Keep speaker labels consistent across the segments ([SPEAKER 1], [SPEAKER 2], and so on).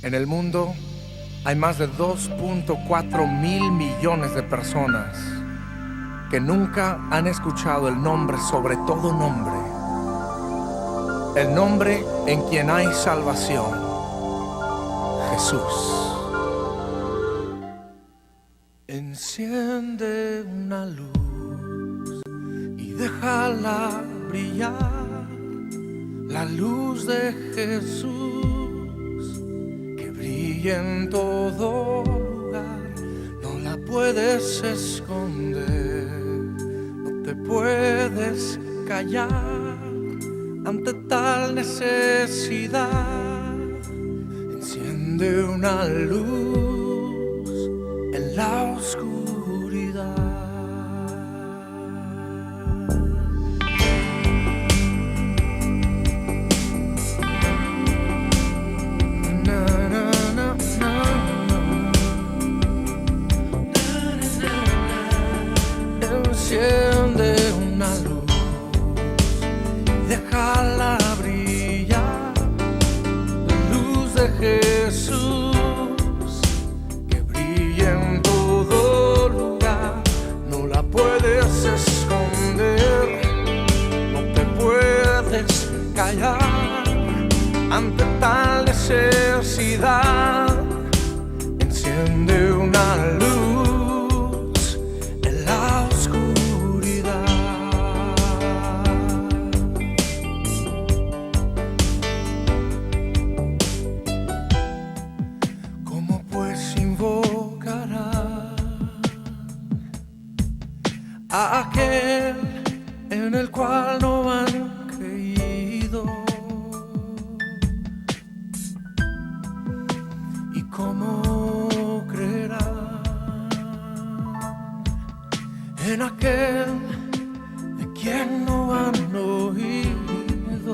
[SPEAKER 1] En el mundo hay más de 2.4 mil millones de personas que nunca han escuchado el nombre sobre todo nombre, el nombre en quien hay salvación, Jesús. Enciende una luz y déjala brillar, la luz de Jesús que brilla en todo lugar. No la puedes esconder, no te puedes callar ante tal necesidad. Enciende una luz en la oscuridad. Enciende una luz, déjala brillar, la luz de Jesús que brilla en todo lugar. No la puedes esconder, no te puedes callar ante tal necesidad. Enciende una luz en la oscuridad. ¿Cómo pues invocará a aquel en el cual no han creído? ¿Y cómo creerán en aquel de quien no han oído?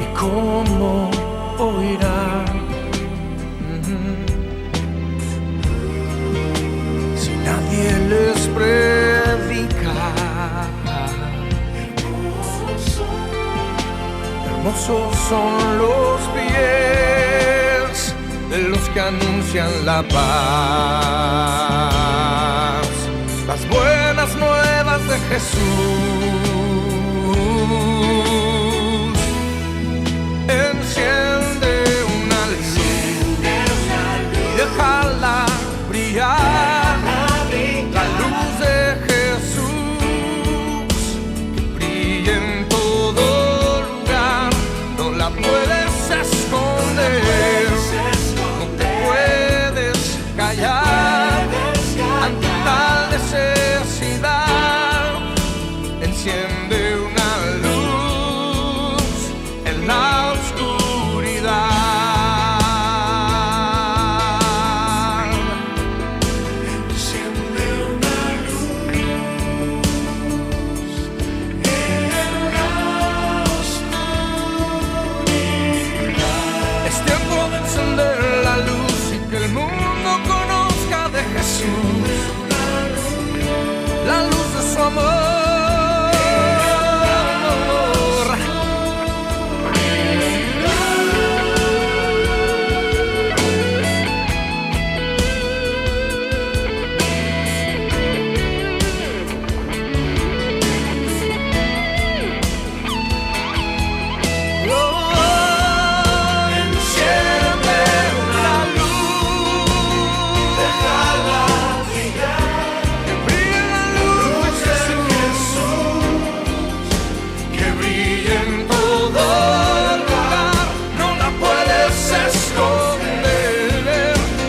[SPEAKER 1] ¿Y cómo oirán si nadie les predica? Hermosos son los pies de los que anuncian la paz, las buenas nuevas de Jesús. Enciende una luz y déjala brillar, la luz de Jesús que brilla en todo lugar. No la puedes esconder, no te puedes callar ante tal necesidad. Enciende una luz en la oscuridad. Enciende una luz en la oscuridad. Es tiempo de encender la luz y que el mundo conozca de Jesús, la luz de su amor. Enciende una luz, déjala brillar, que brille la luz de Jesús, que brille en todo lugar. No la puedes esconder,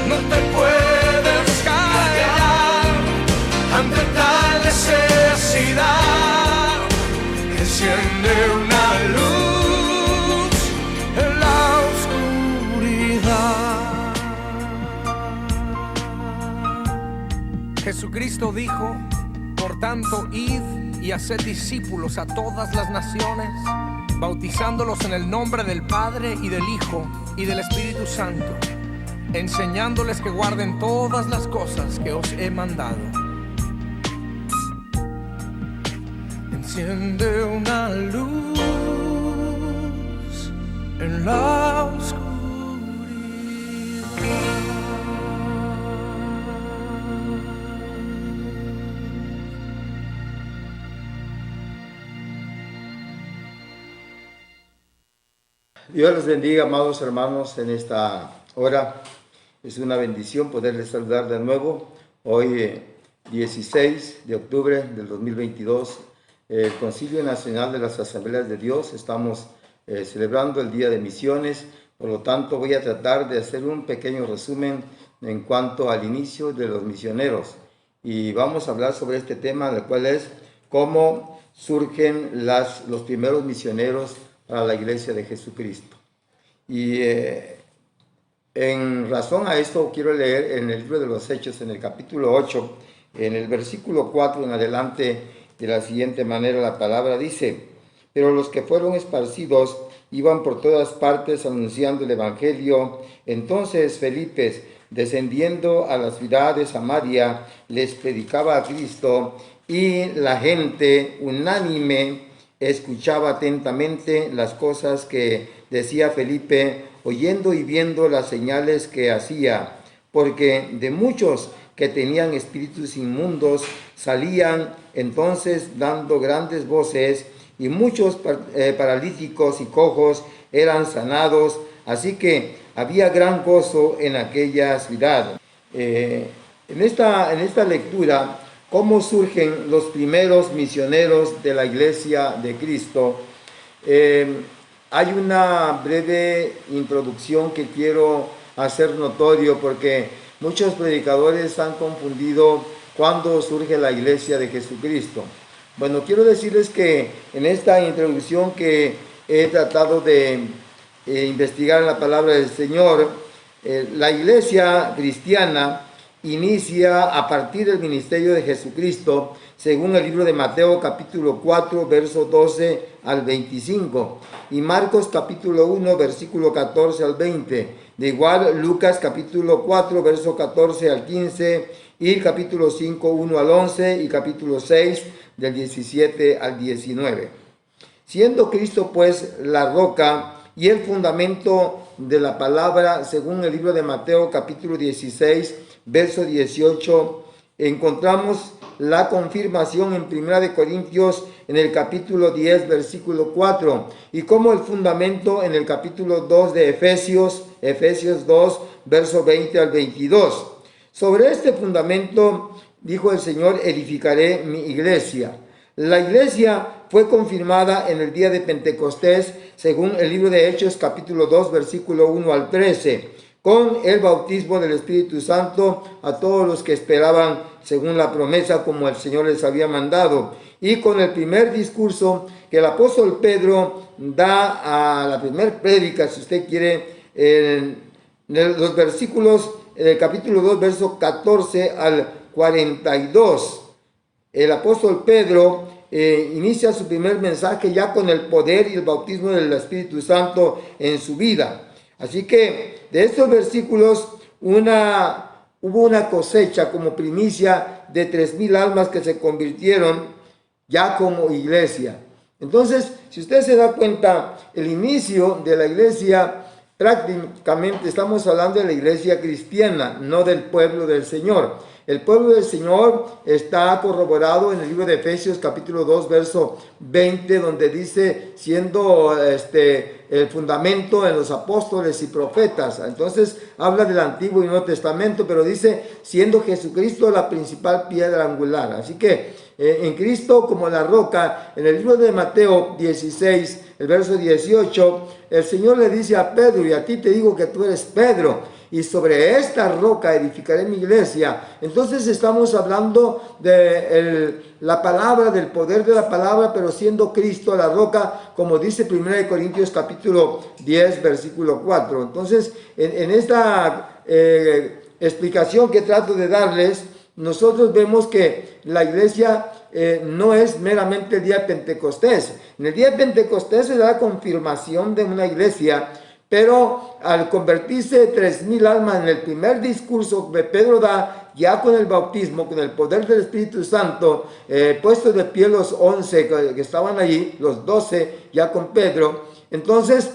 [SPEAKER 1] no te puedes callar ante tal necesidad. Enciende una luz en la oscuridad. Jesucristo dijo: por tanto, id y haced discípulos a todas las naciones, bautizándolos en el nombre del Padre y del Hijo y del Espíritu Santo, enseñándoles que guarden todas las cosas que os he mandado. Enciende una luz en la oscuridad.
[SPEAKER 2] Dios les bendiga, amados hermanos, en esta hora. Es una bendición poderles saludar de nuevo. Hoy, 16 de octubre del 2022, el Concilio Nacional de las Asambleas de Dios. Estamos celebrando el Día de Misiones. Por lo tanto, voy a tratar de hacer un pequeño resumen en cuanto al inicio de los misioneros. Y vamos a hablar sobre este tema, el cual es cómo surgen los primeros misioneros para la Iglesia de Jesucristo. Y en razón a esto quiero leer en el libro de los Hechos, en el capítulo 8, en el versículo 4 en adelante, de la siguiente manera la palabra dice: pero los que fueron esparcidos iban por todas partes anunciando el Evangelio. Entonces Felipe, descendiendo a la ciudad de Samaria, les predicaba a Cristo, y la gente unánime escuchaba atentamente las cosas que decía Felipe, oyendo y viendo las señales que hacía, porque de muchos que tenían espíritus inmundos salían entonces dando grandes voces, y muchos paralíticos y cojos eran sanados, así que había gran gozo en aquella ciudad. En esta lectura, cómo surgen los primeros misioneros de la Iglesia de Cristo. Hay una breve introducción que quiero hacer notorio, porque muchos predicadores han confundido cuándo surge la Iglesia de Jesucristo. Bueno, quiero decirles que en esta introducción que he tratado de investigar en la palabra del Señor, la Iglesia cristiana inicia a partir del ministerio de Jesucristo, según el libro de Mateo capítulo 4, verso 12 al 25, y Marcos capítulo 1, versículo 14 al 20, de igual Lucas capítulo 4, verso 14 al 15, y capítulo 5, 1 al 11, y capítulo 6, del 17 al 19. Siendo Cristo pues la roca y el fundamento de la palabra, según el libro de Mateo capítulo 16, verso 18, encontramos la confirmación en 1 Corintios en el capítulo 10, versículo 4, y como el fundamento en el capítulo 2 de Efesios 2, verso 20 al 22. Sobre este fundamento, dijo el Señor, edificaré mi iglesia. La iglesia fue confirmada en el día de Pentecostés, según el libro de Hechos capítulo 2, versículo 1 al 13, con el bautismo del Espíritu Santo a todos los que esperaban según la promesa, como el Señor les había mandado, y con el primer discurso que el apóstol Pedro da a la primer prédica, si usted quiere, en los versículos del capítulo 2, verso 14 al 42. El apóstol Pedro inicia su primer mensaje ya con el poder y el bautismo del Espíritu Santo en su vida. Así que de estos versículos hubo una cosecha como primicia de 3,000 almas que se convirtieron ya como iglesia. Entonces, si usted se da cuenta, el inicio de la iglesia, prácticamente estamos hablando de la iglesia cristiana, no del pueblo del Señor. El pueblo del Señor está corroborado en el libro de Efesios capítulo 2, verso 20, donde dice, siendo el fundamento en los apóstoles y profetas. Entonces habla del Antiguo y Nuevo Testamento, pero dice, siendo Jesucristo la principal piedra angular. Así que en Cristo como la roca, en el libro de Mateo 16, el verso 18, el Señor le dice a Pedro, y a ti te digo que tú eres Pedro, y sobre esta roca edificaré mi iglesia. Entonces estamos hablando de la palabra, del poder de la palabra, pero siendo Cristo la roca, como dice 1 Corintios capítulo 10, versículo 4. Entonces, en esta explicación que trato de darles, nosotros vemos que la iglesia no es meramente el día de Pentecostés. En el día de Pentecostés se da la confirmación de una iglesia, pero al convertirse 3,000 almas en el primer discurso que Pedro da, ya con el bautismo, con el poder del Espíritu Santo, puestos de pie los 11 que estaban allí, los 12 ya con Pedro, entonces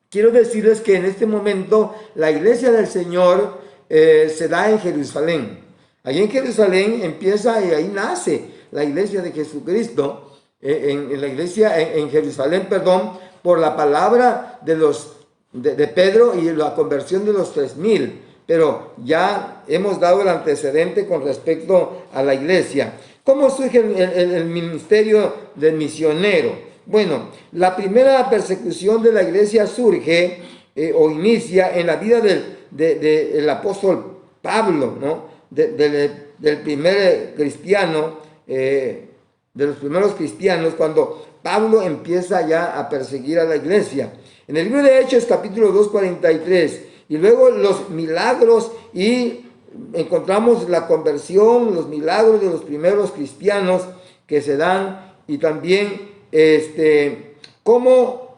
[SPEAKER 2] quiero decirles que en este momento la iglesia del Señor se da en Jerusalén. Allí en Jerusalén empieza y ahí nace la iglesia de Jesucristo, en la iglesia en Jerusalén, perdón, por la palabra de Pedro y la conversión de los 3000. Pero ya hemos dado el antecedente con respecto a la iglesia. ¿Cómo surge el ministerio del misionero? Bueno, la primera persecución de la iglesia surge o inicia en la vida del apóstol Pablo, ¿no? Del primer cristiano, de los primeros cristianos, cuando Pablo empieza ya a perseguir a la iglesia. En el libro de Hechos, capítulo 2, 43, y luego los milagros, y encontramos la conversión, los milagros de los primeros cristianos que se dan, y también cómo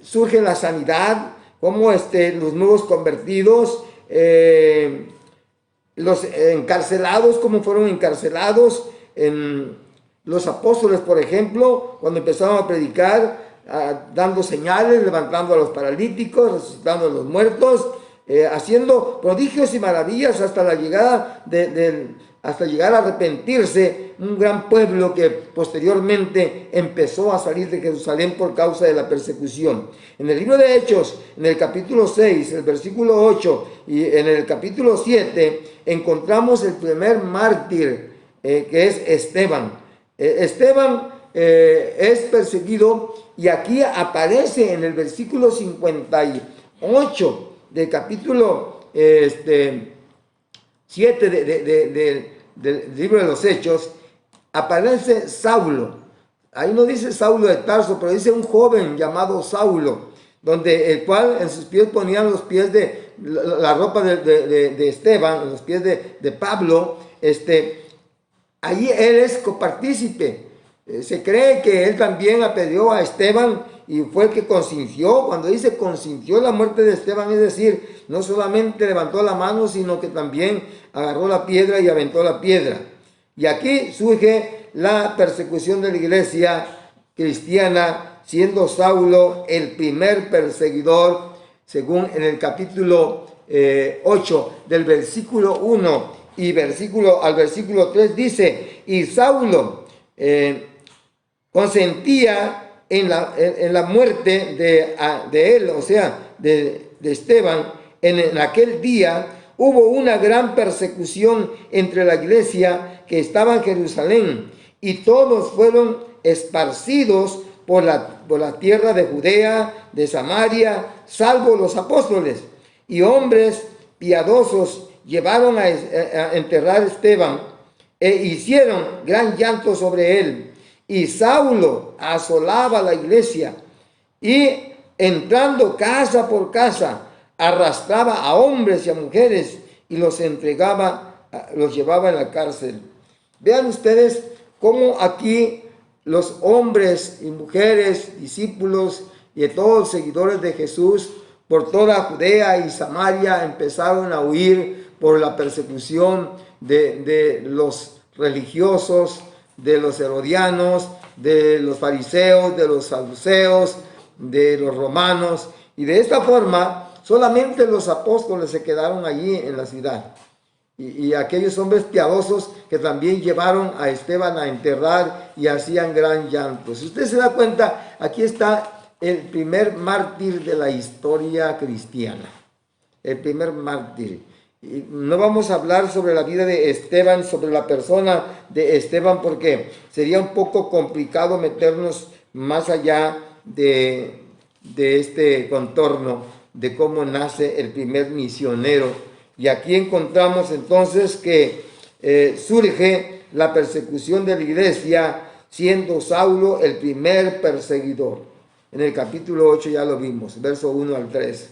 [SPEAKER 2] surge la sanidad, cómo los nuevos convertidos, los encarcelados, cómo fueron encarcelados, en los apóstoles, por ejemplo, cuando empezaron a predicar, dando señales, levantando a los paralíticos, resucitando a los muertos, haciendo prodigios y maravillas hasta la llegada hasta llegar a arrepentirse un gran pueblo que posteriormente empezó a salir de Jerusalén por causa de la persecución. En el libro de Hechos, en el capítulo 6, el versículo 8 y en el capítulo 7, encontramos el primer mártir, que es Esteban. Esteban es perseguido, y aquí aparece en el versículo 58 del capítulo 7 del libro de los Hechos, aparece Saulo. Ahí no dice Saulo de Tarso, pero dice un joven llamado Saulo, donde el cual en sus pies ponían los pies de la ropa de Esteban, los pies de Pablo. Ahí él es copartícipe. Se cree que él también apedreó a Esteban y fue el que consintió. Cuando dice consintió la muerte de Esteban, es decir, no solamente levantó la mano, sino que también agarró la piedra y aventó la piedra. Y aquí surge la persecución de la iglesia cristiana, siendo Saulo el primer perseguidor, según en el capítulo 8 del versículo 1 y al versículo 3 dice: y Saulo consentía en la muerte de él, o sea, de Esteban. En aquel día hubo una gran persecución entre la iglesia que estaba en Jerusalén, y todos fueron esparcidos por la tierra de Judea, de Samaria, salvo los apóstoles. Y hombres piadosos llevaron a enterrar a Esteban, e hicieron gran llanto sobre él. Y Saulo asolaba la iglesia, y entrando casa por casa, arrastraba a hombres y a mujeres y los llevaba en la cárcel. Vean ustedes cómo aquí los hombres y mujeres, discípulos y de todos los seguidores de Jesús por toda Judea y Samaria empezaron a huir por la persecución de los religiosos, de los herodianos, de los fariseos, de los saduceos, de los romanos. Y de esta forma solamente los apóstoles se quedaron allí en la ciudad, y aquellos hombres piadosos que también llevaron a Esteban a enterrar y hacían gran llanto. Si usted se da cuenta, aquí está el primer mártir de la historia cristiana, el primer mártir. Y no vamos a hablar sobre la vida de Esteban, sobre la persona de Esteban, porque sería un poco complicado meternos más allá de este contorno de cómo nace el primer misionero. Y aquí encontramos entonces que surge la persecución de la iglesia, siendo Saulo el primer perseguidor. En el capítulo 8 ya lo vimos, verso 1 al 3.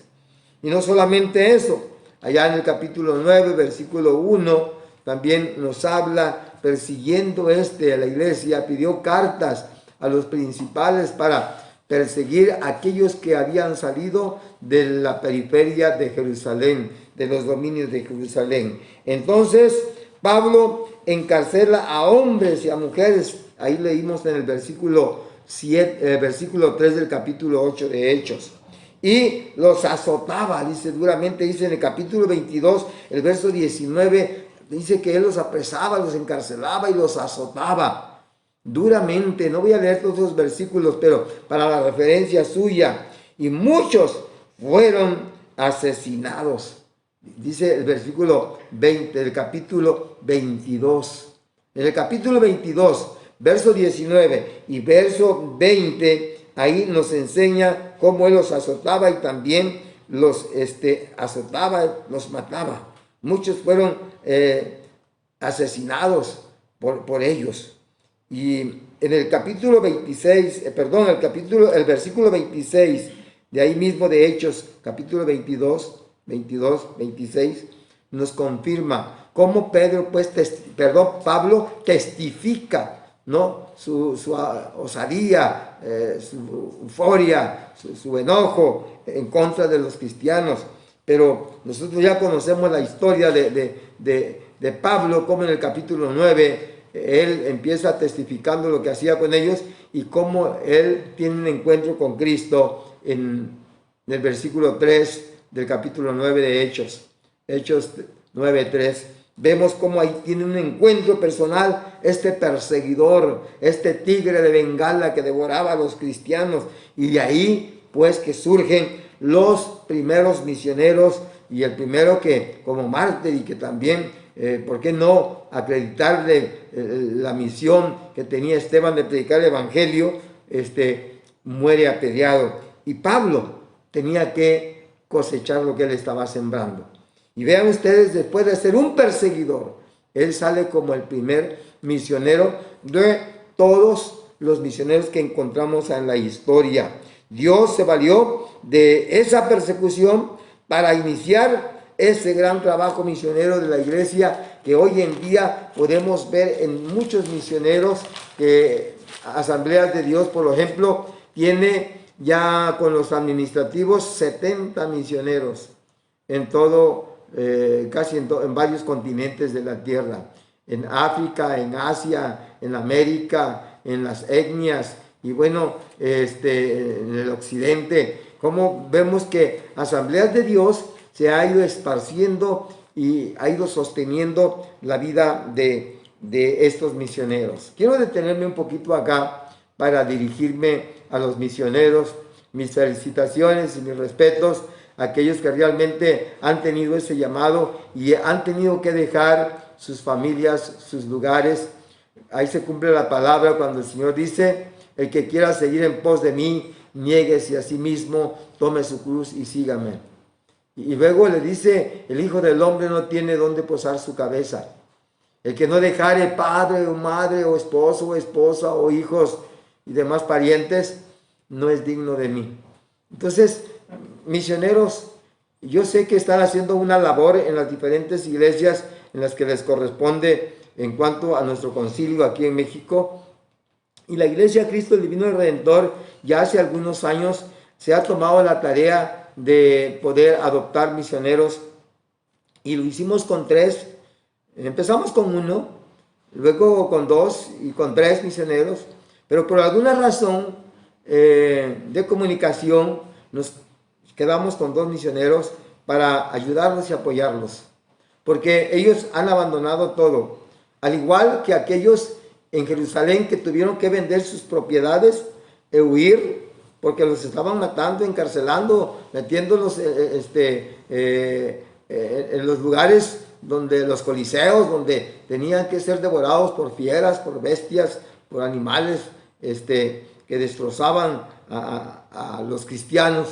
[SPEAKER 2] Y no solamente eso, allá en el capítulo 9, versículo 1, también nos habla, persiguiendo a la iglesia, pidió cartas a los principales para perseguir a aquellos que habían salido de la periferia de Jerusalén, de los dominios de Jerusalén. Entonces, Pablo encarcela a hombres y a mujeres. Ahí leímos en el versículo 3 del capítulo 8 de Hechos. y los azotaba, dice duramente, dice en el capítulo 22, el verso 19, dice que él los apresaba, los encarcelaba y los azotaba duramente. No voy a leer todos los versículos, pero para la referencia suya. Y muchos fueron asesinados. Dice el versículo 20 del capítulo 22. En el capítulo 22, verso 19 y verso 20, ahí nos enseña cómo él los azotaba y también los azotaba, los mataba. Muchos fueron asesinados por ellos. Y en el capítulo 26, el versículo 26, de ahí mismo de Hechos, capítulo 22, 26, nos confirma cómo Pablo testifica, ¿no? Su osadía, su euforia, su enojo en contra de los cristianos. Pero nosotros ya conocemos la historia de Pablo, como en el capítulo 9, él empieza testificando lo que hacía con ellos y cómo él tiene un encuentro con Cristo en el versículo 3 del capítulo 9 de Hechos 9:3. Vemos cómo ahí tiene un encuentro personal este perseguidor, este tigre de Bengala que devoraba a los cristianos, y de ahí pues que surgen los primeros misioneros, y el primero que como mártir, y que también ¿por qué no acreditarle la misión que tenía Esteban de predicar el evangelio? Muere apedreado, y Pablo tenía que cosechar lo que él estaba sembrando. Y vean ustedes, después de ser un perseguidor, él sale como el primer misionero de todos los misioneros que encontramos en la historia. Dios se valió de esa persecución para iniciar ese gran trabajo misionero de la iglesia que hoy en día podemos ver en muchos misioneros. Asambleas de Dios, por ejemplo, tiene ya con los administrativos 70 misioneros en todo, casi en varios continentes de la tierra, en África, en Asia, en América, en las etnias, y bueno, en el occidente. Como vemos que Asambleas de Dios se ha ido esparciendo y ha ido sosteniendo la vida de estos misioneros. Quiero detenerme un poquito acá para dirigirme a los misioneros. Mis felicitaciones y mis respetos a aquellos que realmente han tenido ese llamado y han tenido que dejar sus familias, sus lugares. Ahí se cumple la palabra cuando el Señor dice: el que quiera seguir en pos de mí, niéguese a sí mismo, tome su cruz y sígame. Y luego le dice: el Hijo del Hombre no tiene dónde posar su cabeza. El que no dejare padre o madre o esposo o esposa o hijos y demás parientes, no es digno de mí. Entonces, misioneros, yo sé que están haciendo una labor en las diferentes iglesias en las que les corresponde en cuanto a nuestro concilio aquí en México. Y la Iglesia Cristo el Divino Redentor ya hace algunos años se ha tomado la tarea de poder adoptar misioneros, y lo hicimos con 3. Empezamos con 1, luego con 2 y con 3 misioneros, pero por alguna razón de comunicación nos quedamos con 2 misioneros para ayudarlos y apoyarlos, porque ellos han abandonado todo, al igual que aquellos en Jerusalén que tuvieron que vender sus propiedades e huir porque los estaban matando, encarcelando, metiéndolos en los lugares donde los coliseos, donde tenían que ser devorados por fieras, por bestias, por animales que destrozaban a los cristianos.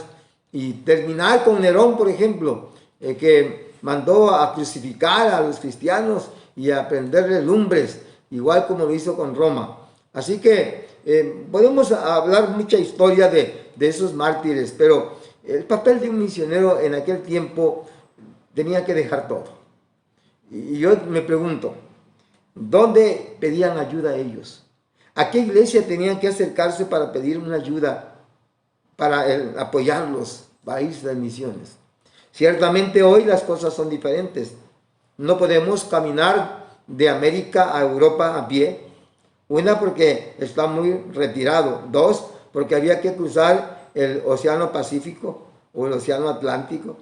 [SPEAKER 2] Y terminar con Nerón, por ejemplo, que mandó a crucificar a los cristianos y a prenderle lumbres, igual como lo hizo con Roma. Así que podemos hablar mucha historia de esos mártires, pero el papel de un misionero en aquel tiempo tenía que dejar todo. Y yo me pregunto, ¿dónde pedían ayuda ellos? ¿A qué iglesia tenían que acercarse para pedir una ayuda, para apoyarlos, para irse de misiones? Ciertamente hoy las cosas son diferentes. No podemos caminar de América a Europa a pie. Una, porque está muy retirado. 2, porque había que cruzar el Océano Pacífico. o el Océano Atlántico.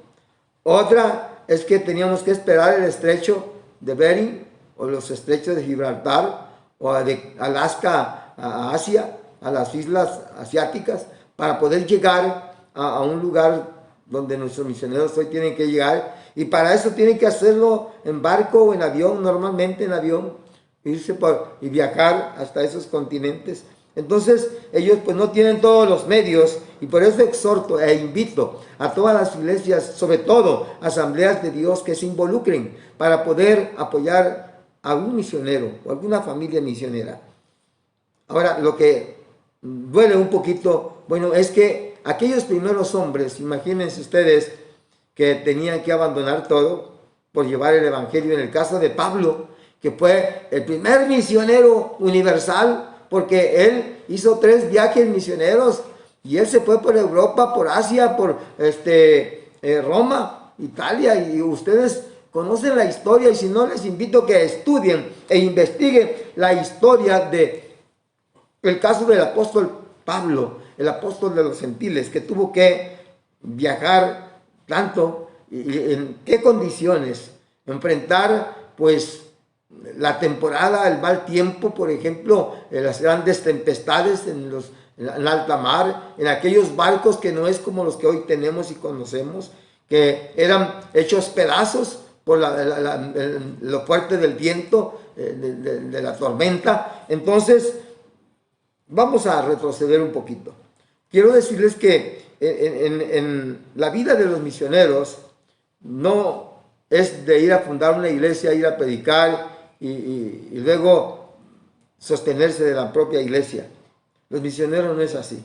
[SPEAKER 2] Otra es que teníamos que esperar el estrecho de Bering o los estrechos de Gibraltar o de Alaska a Asia, a las islas asiáticas, para poder llegar a un lugar donde nuestros misioneros hoy tienen que llegar. Y para eso tienen que hacerlo en barco o en avión, normalmente en avión, y viajar hasta esos continentes. Entonces ellos pues no tienen todos los medios, y por eso exhorto e invito a todas las iglesias, sobre todo asambleas de Dios, que se involucren para poder apoyar a un misionero o alguna familia misionera. Ahora, lo que duele un poquito, bueno, es que aquellos primeros hombres, imagínense ustedes, que tenían que abandonar todo por llevar el evangelio. En el caso de Pablo, que fue el primer misionero universal, porque él hizo 3 viajes misioneros y él se fue por Europa, por Asia, por Roma, Italia, y ustedes conocen la historia, y si no, les invito a que estudien e investiguen la historia de el caso del apóstol Pablo, el apóstol de los gentiles, que tuvo que viajar tanto, y en qué condiciones, enfrentar pues la temporada, el mal tiempo, por ejemplo, las grandes tempestades en alta mar, en aquellos barcos que no es como los que hoy tenemos y conocemos, que eran hechos pedazos por lo fuerte del viento, de la tormenta. Entonces, vamos a retroceder un poquito. Quiero decirles que en la vida de los misioneros no es de ir a fundar una iglesia, ir a predicar y luego sostenerse de la propia iglesia. Los misioneros no es así.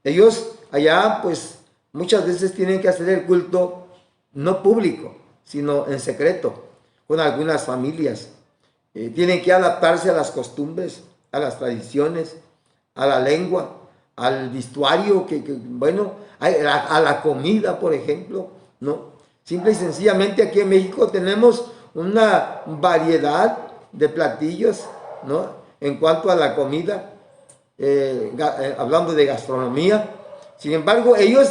[SPEAKER 2] Ellos allá pues muchas veces tienen que hacer el culto no público, sino en secreto, con algunas familias. Tienen que adaptarse a las costumbres, a las tradiciones, a la lengua, al vestuario, a la comida, por ejemplo, ¿no? Simple y sencillamente aquí en México tenemos una variedad de platillos, ¿no? En cuanto a la comida, hablando de gastronomía. Sin embargo, ellos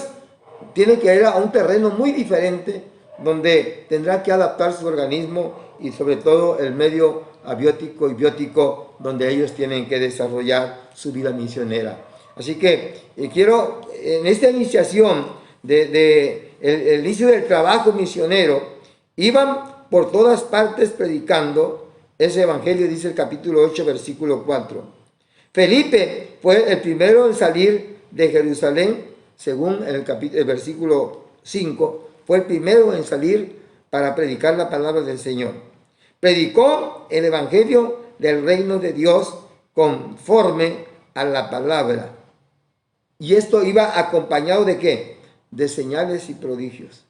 [SPEAKER 2] tienen que ir a un terreno muy diferente, donde tendrán que adaptar su organismo y sobre todo el medio abiótico y biótico, donde ellos tienen que desarrollar su vida misionera. Así que quiero, en esta iniciación el inicio del trabajo misionero, iban por todas partes predicando ese evangelio, dice el capítulo 8, versículo 4. Felipe fue el primero en salir de Jerusalén, según el versículo 5, fue el primero en salir para predicar la palabra del Señor. Predicó el evangelio del reino de Dios conforme a la palabra. Y esto iba acompañado ¿de qué? De señales y prodigios.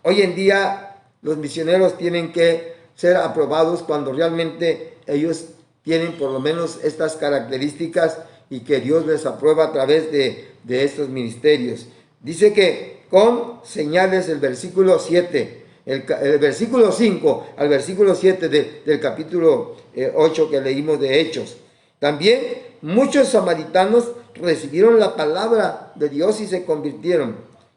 [SPEAKER 2] Hoy en día los misioneros tienen que ser aprobados cuando realmente ellos tienen por lo menos estas características y que Dios les aprueba a través de estos ministerios. Dice que con señales, el versículo 7, el versículo 5 al versículo 7 del capítulo 8 que leímos de Hechos. También muchos samaritanos recibieron la palabra de Dios y se convirtieron.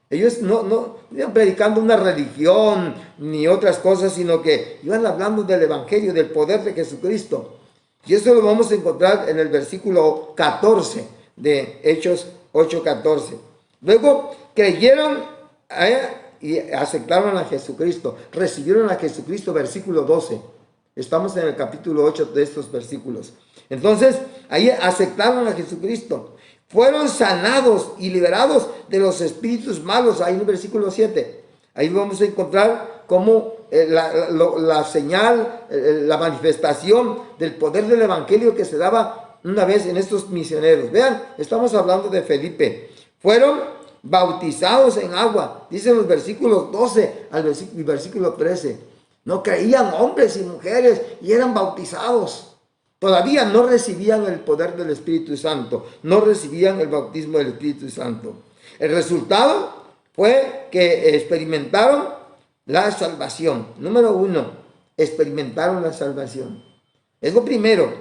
[SPEAKER 2] Ellos no iban predicando una religión ni otras cosas, sino que iban hablando del evangelio, del poder de Jesucristo. Y eso lo vamos a encontrar en el versículo 14 de Hechos 8:14. Luego creyeron y aceptaron a Jesucristo, recibieron a Jesucristo, versículo 12. Estamos en el capítulo 8 de estos versículos. Entonces, ahí aceptaron a Jesucristo. Fueron sanados y liberados de los espíritus malos, ahí en el versículo 7. Ahí vamos a encontrar cómo la señal, la manifestación del poder del evangelio que se daba una vez en estos misioneros. Vean, estamos hablando de Felipe. Fueron bautizados en agua, dicen los versículos 12 al versículo 13. No creían hombres y mujeres y eran bautizados. Todavía no recibían el poder del Espíritu Santo, no recibían el bautismo del Espíritu Santo. El resultado fue que experimentaron la salvación. Número 1, experimentaron la salvación. Es lo primero.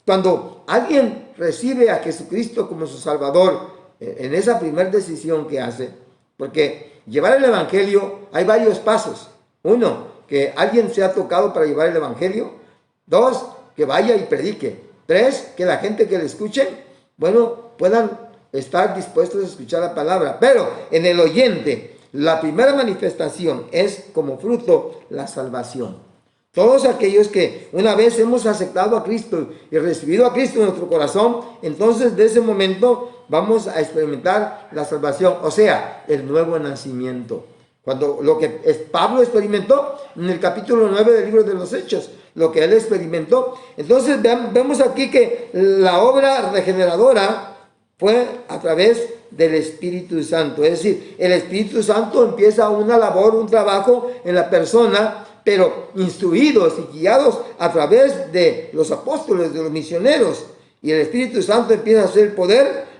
[SPEAKER 2] Cuando alguien recibe a Jesucristo como su Salvador, en esa primera decisión que hace, porque llevar el evangelio hay varios pasos. Uno, que alguien sea tocado para llevar el evangelio. Dos, que vaya y predique. Tres, que la gente que le escuche, bueno, puedan estar dispuestos a escuchar la palabra. Pero en el oyente, la primera manifestación es como fruto la salvación. Todos aquellos que una vez hemos aceptado a Cristo y recibido a Cristo en nuestro corazón, entonces de ese momento vamos a experimentar la salvación, o sea, el nuevo nacimiento. Cuando lo que Pablo experimentó en el capítulo 9 del libro de los Hechos, lo que él experimentó. Entonces vemos aquí que la obra regeneradora fue a través del Espíritu Santo. Es decir, el Espíritu Santo empieza una labor, un trabajo en la persona, pero instruidos y guiados a través de los apóstoles, de los misioneros. Y el Espíritu Santo empieza a ser el poder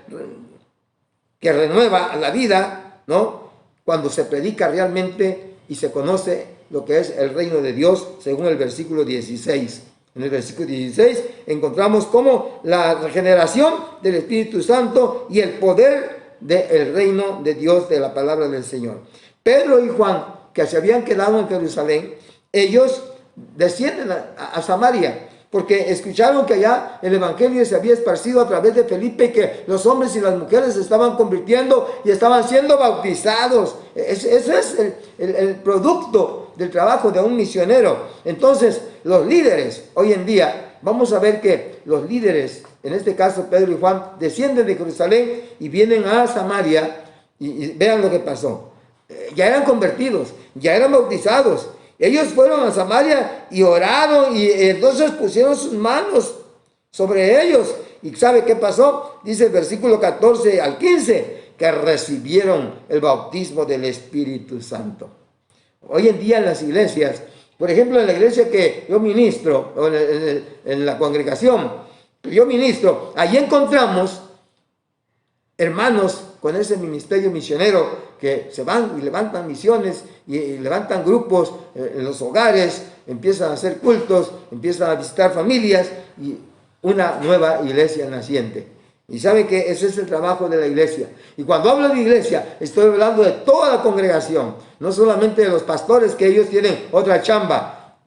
[SPEAKER 2] que renueva la vida, ¿no? Cuando se predica realmente y se conoce lo que es el reino de Dios, según el versículo 16. En el versículo 16 encontramos como la regeneración del Espíritu Santo y el poder del reino de Dios, de la palabra del Señor. Pedro y Juan, que se habían quedado en Jerusalén, ellos descienden a Samaria, porque escucharon que allá el evangelio se había esparcido a través de Felipe y que los hombres y las mujeres se estaban convirtiendo y estaban siendo bautizados. Ese es el producto del trabajo de un misionero. Entonces, los líderes, hoy en día, vamos a ver que los líderes, en este caso Pedro y Juan, descienden de Jerusalén y vienen a Samaria y vean lo que pasó. Ya eran convertidos, ya eran bautizados. Ellos fueron a Samaria y oraron y entonces pusieron sus manos sobre ellos. ¿Y sabe qué pasó? Dice el versículo 14 al 15, que recibieron el bautismo del Espíritu Santo. Hoy en día en las iglesias, por ejemplo en la iglesia que yo ministro, o en la congregación que yo ministro, allí encontramos hermanos con ese ministerio misionero que se van y levantan misiones y levantan grupos en los hogares, empiezan a hacer cultos, empiezan a visitar familias y una nueva iglesia naciente. Y sabe que ese es el trabajo de la iglesia. Y cuando hablo de iglesia, estoy hablando de toda la congregación, no solamente de los pastores, que ellos tienen otra chamba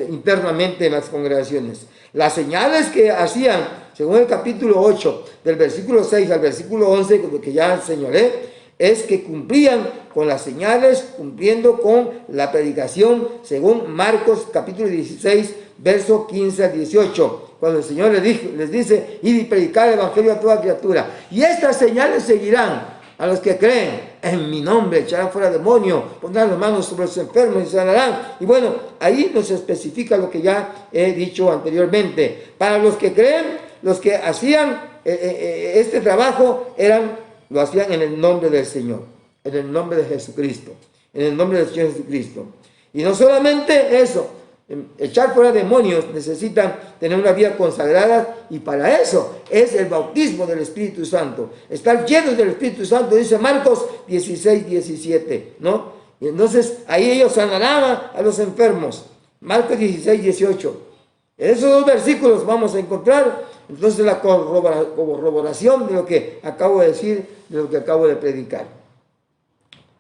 [SPEAKER 2] internamente en las congregaciones. Las señales que hacían, según el capítulo 8, del versículo 6 al versículo 11, que ya señalé, es que cumplían con las señales, cumpliendo con la predicación, según Marcos capítulo 16, verso 15 al 18, cuando el Señor les dice, id y predicar el evangelio a toda criatura. Y estas señales seguirán a los que creen en mi nombre, echarán fuera demonios, pondrán las manos sobre los enfermos y sanarán. Y bueno, ahí nos especifica lo que ya he dicho anteriormente. Para los que creen, los que hacían este trabajo lo hacían en el nombre del Señor, en el nombre de Jesucristo, en el nombre del Señor Jesucristo. Y no solamente eso, echar fuera demonios, necesitan tener una vida consagrada, y para eso es el bautismo del Espíritu Santo, estar llenos del Espíritu Santo, dice Marcos 16, 17, ¿no? Y entonces ahí ellos sanarán a los enfermos, Marcos 16, 18. En esos dos versículos vamos a encontrar entonces la corroboración de lo que acabo de decir, de lo que acabo de predicar.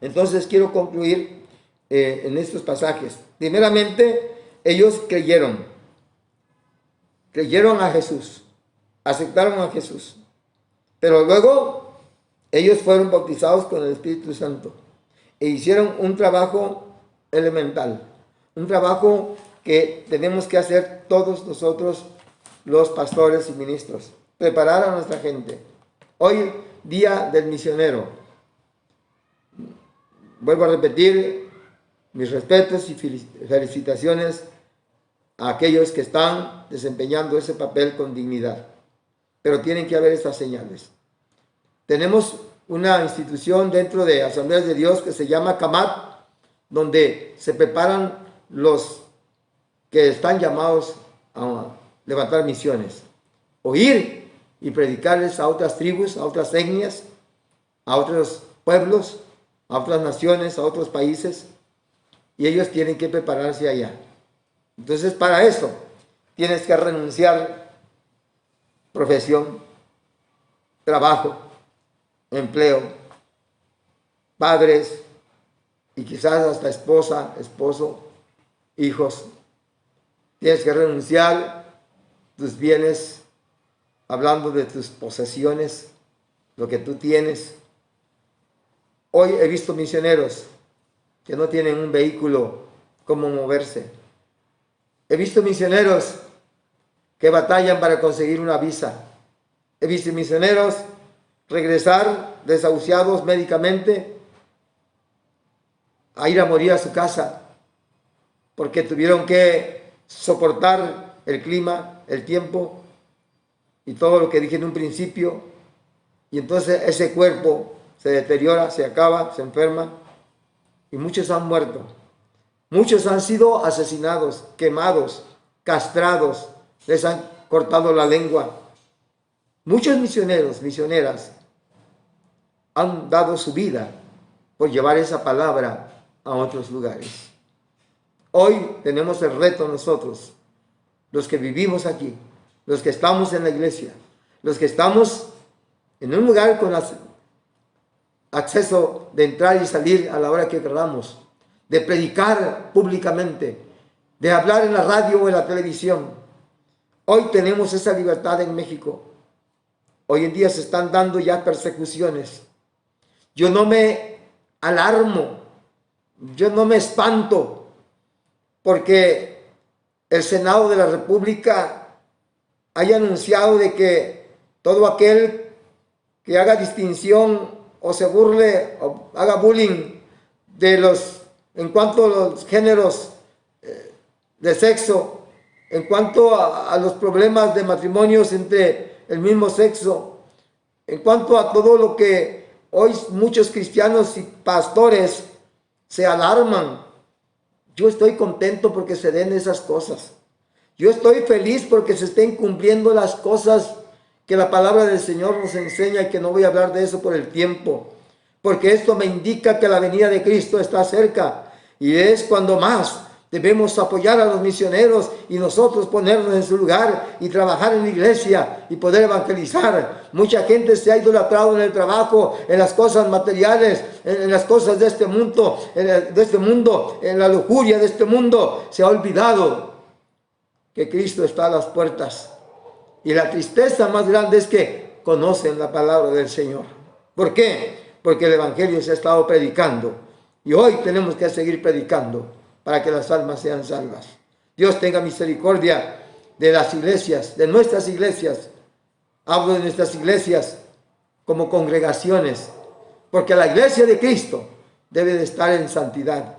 [SPEAKER 2] Entonces quiero concluir en estos pasajes. Primeramente, ellos creyeron a Jesús, aceptaron a Jesús, pero luego ellos fueron bautizados con el Espíritu Santo e hicieron un trabajo elemental, un trabajo que tenemos que hacer todos nosotros, los pastores y ministros, preparar a nuestra gente. Hoy, día del misionero, vuelvo a repetir mis respetos y felicitaciones a aquellos que están desempeñando ese papel con dignidad, pero tienen que haber estas señales. Tenemos una institución dentro de Asambleas de Dios que se llama CAMAT, donde se preparan los que están llamados a levantar misiones, o ir y predicarles a otras tribus, a otras etnias, a otros pueblos, a otras naciones, a otros países, y ellos tienen que prepararse allá. Entonces, para eso tienes que renunciar profesión, trabajo, empleo, padres y quizás hasta esposa, esposo, hijos. Tienes que renunciar tus bienes, hablando de tus posesiones, lo que tú tienes. Hoy he visto misioneros que no tienen un vehículo como moverse. He visto misioneros que batallan para conseguir una visa. He visto misioneros regresar desahuciados médicamente a ir a morir a su casa porque tuvieron que soportar el clima, el tiempo y todo lo que dije en un principio, y entonces ese cuerpo se deteriora, se acaba, se enferma, y muchos han muerto. Muchos han sido asesinados, quemados, castrados, les han cortado la lengua. Muchos misioneros, misioneras han dado su vida por llevar esa palabra a otros lugares. Hoy tenemos el reto nosotros, los que vivimos aquí, los que estamos en la iglesia, los que estamos en un lugar con acceso de entrar y salir a la hora que queramos, de predicar públicamente, de hablar en la radio o en la televisión. Hoy tenemos esa libertad en México. Hoy en día se están dando ya persecuciones. Yo no me alarmo, yo no me espanto, porque el Senado de la República haya anunciado de que todo aquel que haga distinción o se burle o haga bullying en cuanto a los géneros de sexo, en cuanto a los problemas de matrimonios entre el mismo sexo, en cuanto a todo lo que hoy muchos cristianos y pastores se alarman. Yo estoy contento porque se den esas cosas. Yo estoy feliz porque se estén cumpliendo las cosas que la palabra del Señor nos enseña, y que no voy a hablar de eso por el tiempo, porque esto me indica que la venida de Cristo está cerca, y es cuando más debemos apoyar a los misioneros y nosotros ponernos en su lugar y trabajar en la iglesia y poder evangelizar. Mucha gente se ha idolatrado en el trabajo, en las cosas materiales, en las cosas de este mundo, en la lujuria de este mundo. Se ha olvidado que Cristo está a las puertas. Y la tristeza más grande es que conocen la palabra del Señor. ¿Por qué? Porque el evangelio se ha estado predicando, y hoy tenemos que seguir predicando para que las almas sean salvas. Dios tenga misericordia de las iglesias, de nuestras iglesias. Hablo de nuestras iglesias como congregaciones, porque la iglesia de Cristo debe de estar en santidad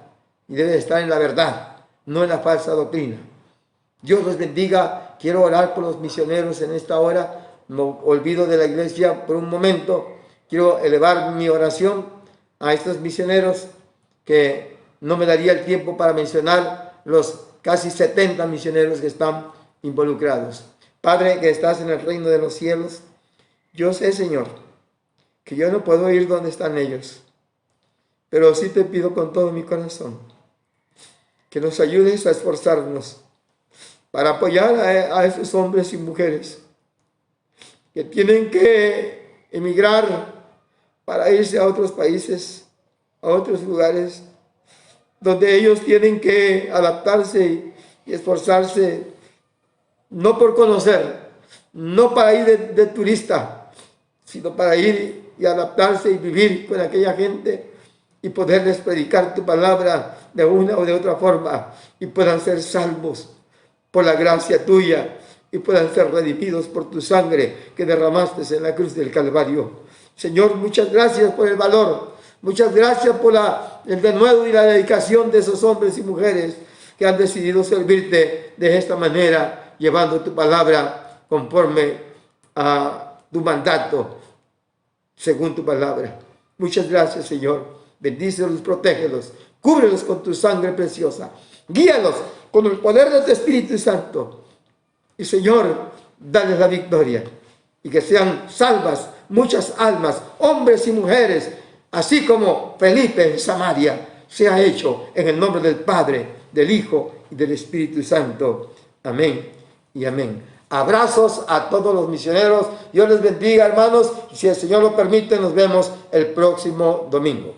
[SPEAKER 2] y debe de estar en la verdad, no en la falsa doctrina. Dios los bendiga. Quiero orar por los misioneros en esta hora. No olvido de la iglesia por un momento. Quiero elevar mi oración a estos misioneros, que no me daría el tiempo para mencionar los casi 70 misioneros que están involucrados. Padre, que estás en el reino de los cielos, yo sé, Señor, que yo no puedo ir donde están ellos, pero sí te pido con todo mi corazón que nos ayudes a esforzarnos para apoyar a esos hombres y mujeres que tienen que emigrar para irse a otros países, a otros lugares, donde ellos tienen que adaptarse y esforzarse, no por conocer, no para ir de turista, sino para ir y adaptarse y vivir con aquella gente y poderles predicar tu palabra de una o de otra forma, y puedan ser salvos por la gracia tuya, y puedan ser redimidos por tu sangre que derramaste en la cruz del Calvario. Señor, muchas gracias por el valor, muchas gracias por el denuedo y la dedicación de esos hombres y mujeres que han decidido servirte de esta manera, llevando tu palabra conforme a tu mandato, según tu palabra. Muchas gracias, Señor. Bendícelos, protégelos, cúbrelos con tu sangre preciosa, guíalos con el poder de tu Espíritu Santo. Y, Señor, dale la victoria, y que sean salvas muchas almas, hombres y mujeres, así como Felipe en Samaria se ha hecho, en el nombre del Padre, del Hijo y del Espíritu Santo. Amén y amén. Abrazos a todos los misioneros. Dios les bendiga, hermanos. Y si el Señor lo permite, nos vemos el próximo domingo.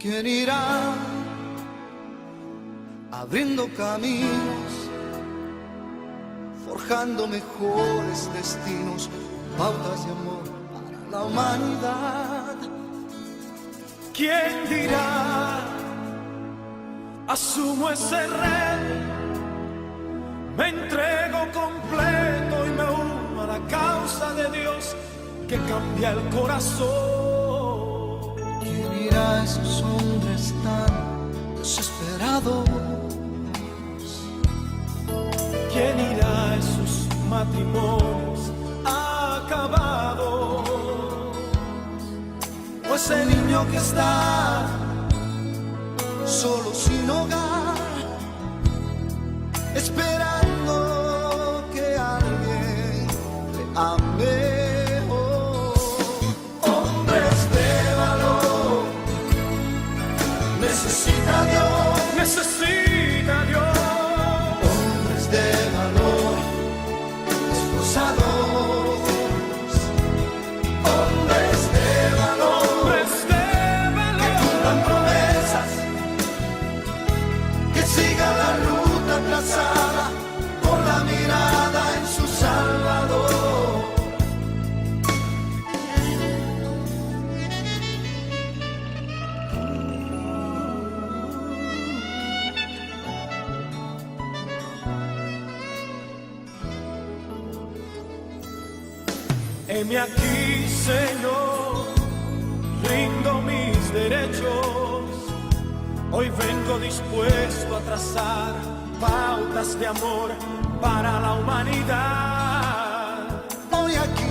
[SPEAKER 3] ¿Quién irá abriendo caminos, forjando mejores destinos, pautas de amor para la humanidad?
[SPEAKER 4] ¿Quién dirá? Asumo ese reto, me entrego completo y me uno a la causa de Dios que cambia el corazón.
[SPEAKER 3] ¿Quién irá a esos hombres tan desesperados?
[SPEAKER 4] ¿Quién irá a esos matrimonios acabados?
[SPEAKER 3] O ese niño que está solo sin hogar, esperando que alguien le ame. Oh, hombres de valor, necesita Dios,
[SPEAKER 4] Necesita Dios.
[SPEAKER 3] hombres de valor, esforzados, hombres de valor,
[SPEAKER 4] Hombres de
[SPEAKER 3] que cumplan
[SPEAKER 4] valor.
[SPEAKER 3] promesas, que sigan la ruta trazada con la mirada en su Salvador.
[SPEAKER 4] Heme aquí, Señor, rindo mis derechos. Hoy vengo dispuesto a trazar pautas de amor para la humanidad.
[SPEAKER 3] Hoy aquí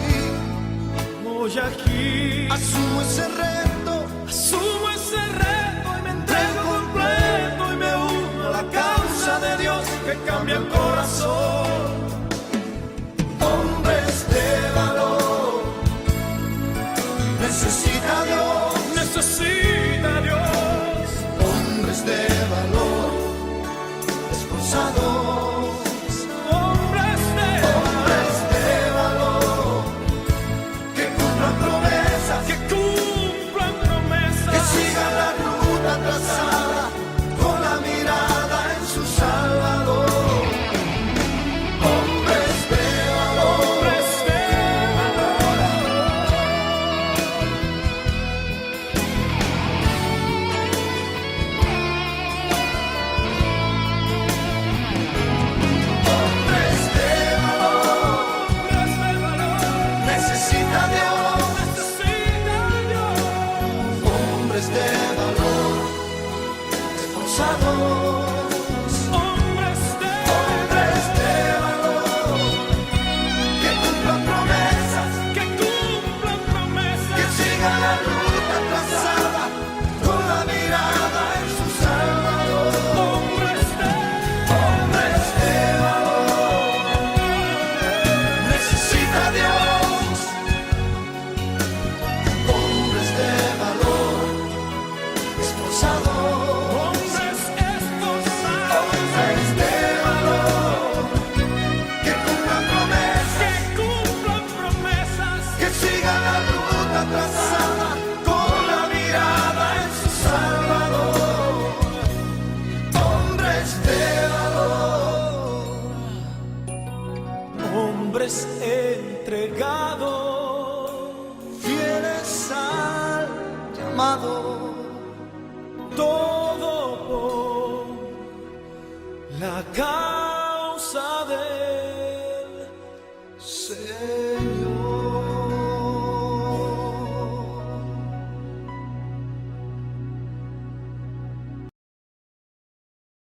[SPEAKER 4] Hoy aquí
[SPEAKER 3] asumo ese reto,
[SPEAKER 4] asumo ese reto y me entrego completo y me uno a la causa de Dios que cambia el corazón.
[SPEAKER 3] hombres de valor, necesita Dios,
[SPEAKER 4] Necesita Dios.
[SPEAKER 3] hombres de valor, esforzados,
[SPEAKER 4] Hombres de
[SPEAKER 3] hombres de valor, que cumplan promesas,
[SPEAKER 4] que cumplan promesas.
[SPEAKER 3] que sigan la ruta trazada con la mirada en su Salvador. Hombres de valor,
[SPEAKER 4] Hombres de valor.
[SPEAKER 3] hombres de valor,
[SPEAKER 4] Hombres de valor.
[SPEAKER 3] necesita Dios,
[SPEAKER 4] Necesita Dios.
[SPEAKER 3] hombres de valor, esforzados,
[SPEAKER 4] Hombres de
[SPEAKER 3] hombres de valor, que cumplan promesas,
[SPEAKER 4] que cumplan promesas.
[SPEAKER 3] que sigan la ruta trazada con la mirada en su Salvador.
[SPEAKER 4] Hombres de
[SPEAKER 3] Hombres de valor, necesita Dios, hombres de valor, esforzados,
[SPEAKER 4] hombres esforzados.
[SPEAKER 3] hombres de valor, que cumplan promesas,
[SPEAKER 4] Que cumplan promesas.
[SPEAKER 3] que sigan la ruta trazada con la mirada en su Salvador. Hombres de valor.
[SPEAKER 4] Hombres entregados.
[SPEAKER 3] Fieles al llamado.